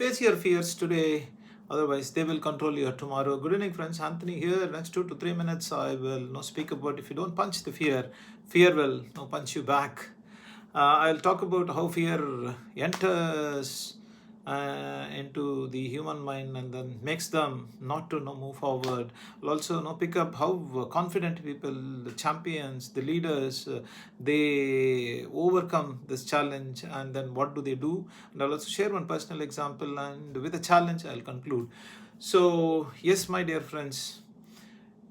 Face your fears today, otherwise they will control your tomorrow. Good evening, friends. Anthony here. Next 2 to 3 minutes, I will speak about if you don't punch the fear, fear will punch you back. I'll talk about how fear enters into the human mind and then makes them not to move forward. I'll also pick up how confident people, the champions, the leaders, they overcome this challenge and then what do they do. And I'll also share one personal example, and with a challenge I'll conclude. So yes, my dear friends,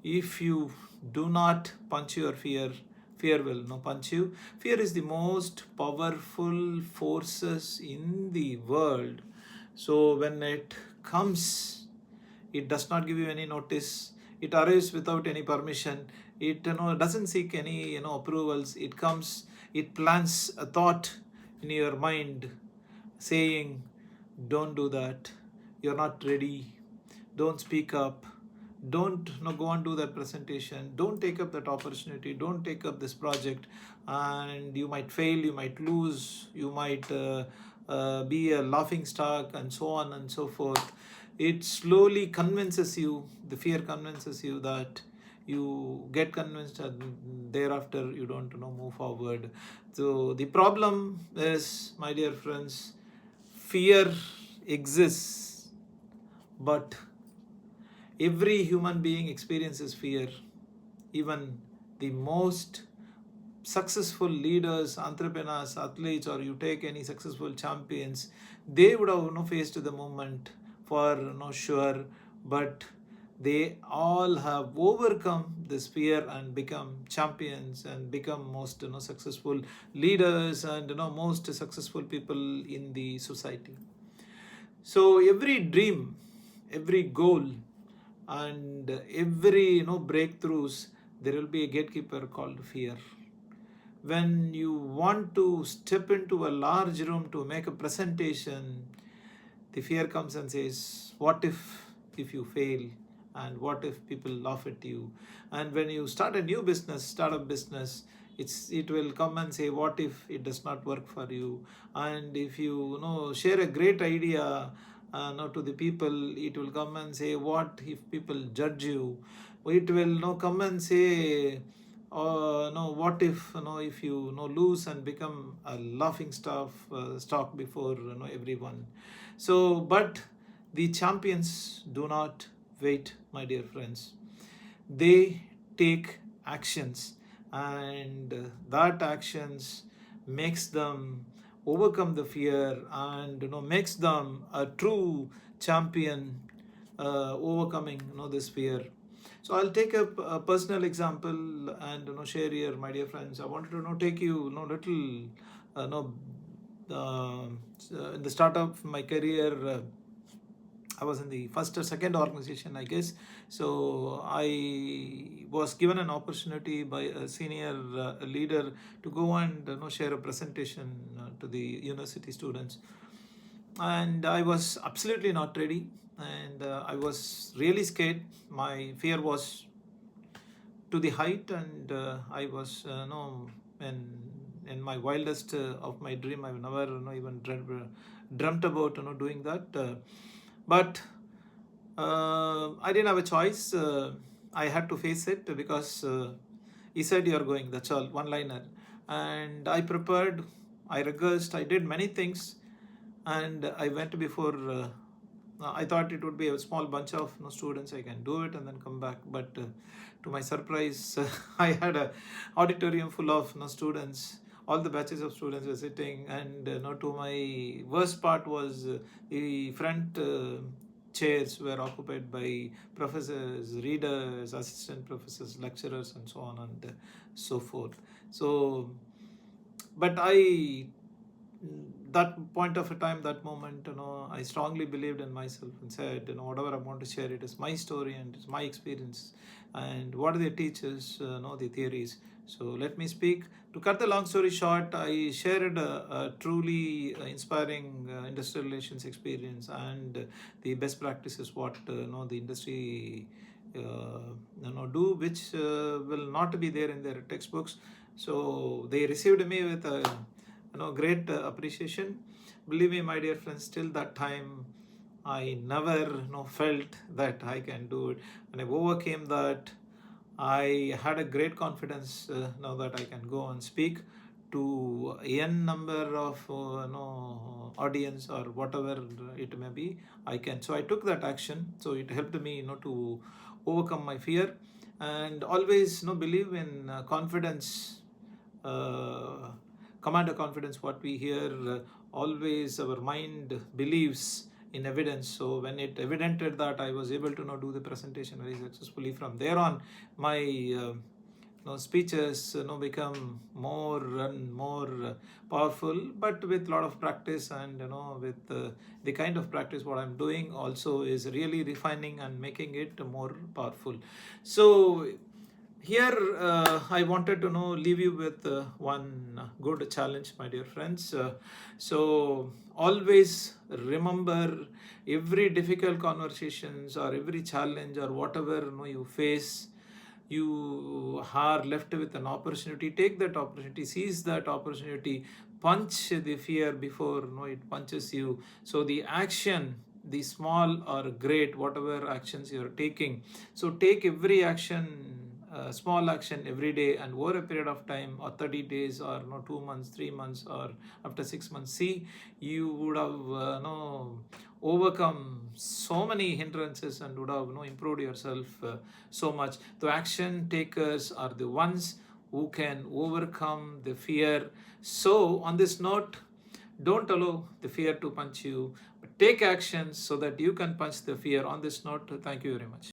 if you do not punch your fear, fear will punch you. Fear is the most powerful forces in the world. So when it comes, it does not give you any notice. It arrives without any permission. It doesn't seek any approvals. It comes, it plants a thought in your mind saying, don't do that, you're not ready, don't speak up, don't go and do that presentation, don't take up that opportunity, don't take up this project, and you might fail, you might lose, you might be a laughing stock, and so on and so forth. It slowly convinces you, the fear convinces you, that you get convinced and thereafter you don't move forward. So the problem is, my dear friends, fear exists, but every human being experiences fear. Even the most successful leaders, entrepreneurs, athletes, or you take any successful champions, they would have faced the moment for sure, but they all have overcome this fear and become champions and become most successful leaders and most successful people in the society. So every dream, every goal, and every breakthroughs, there will be a gatekeeper called fear. When you want to step into a large room to make a presentation, the fear comes and says, what if you fail, and what if people laugh at you? And when you start a new business, startup business, it will come and say, what if it does not work for you? And if you, share a great idea to the people, it will come and say, what if people judge you? It will come and say, no, what if if you lose and become a laughing stock before everyone. So but the champions do not wait, my dear friends. They take actions, and that actions makes them overcome the fear and makes them a true champion, overcoming this fear. So I'll take a personal example and share here, my dear friends. I wanted to take you little in the start of my career. I was in the first or second organization, I guess. So I was given an opportunity by a senior leader to go and share a presentation to the university students, and I was absolutely not ready, and I was really scared. My fear was to the height, and I was in my wildest of my dream. I've never even dreamt about doing that, but I didn't have a choice. I had to face it because he said, you're going, that's all, one liner. And I prepared, I rehearsed, I did many things, and I went before. I thought it would be a small bunch of students, I can do it and then come back. But to my surprise, I had a auditorium full of students. All the batches of students were sitting, and to my worst part was the front chairs were occupied by professors, readers, assistant professors, lecturers, and so on and so forth. So, but that point of a time, that moment, I strongly believed in myself and said, whatever I want to share, it is my story and it's my experience. And what are the teachers, the theories. So let me speak. To cut the long story short, I shared a truly inspiring industrial relations experience and the best practices what the industry do, which will not be there in their textbooks. So they received me with a great appreciation. Believe me, my dear friends, till that time I never felt that I can do it. When I overcame that, I had a great confidence now that I can go and speak to n number of audience or whatever it may be. I can. So I took that action. So it helped me to overcome my fear, and always believe in confidence, uh, command a confidence. What we hear, always our mind believes in evidence. So when it evidented that, I was able to do the presentation very successfully. From there on, my speeches become more and more powerful, but with a lot of practice, and with the kind of practice what I'm doing also is really refining and making it more powerful. So here, I wanted to leave you with one good challenge, my dear friends. So always remember, every difficult conversations or every challenge or whatever you face, you are left with an opportunity. Take that opportunity, seize that opportunity, punch the fear before it punches you. So the action, the small or great, whatever actions you're taking, so take every action, small action every day, and over a period of time, or 30 days, or 2 months, 3 months, or after 6 months, see, you would have overcome so many hindrances and would have improved yourself so much. The action takers are the ones who can overcome the fear. So on this note, don't allow the fear to punch you, but take actions so that you can punch the fear. On this note, thank you very much.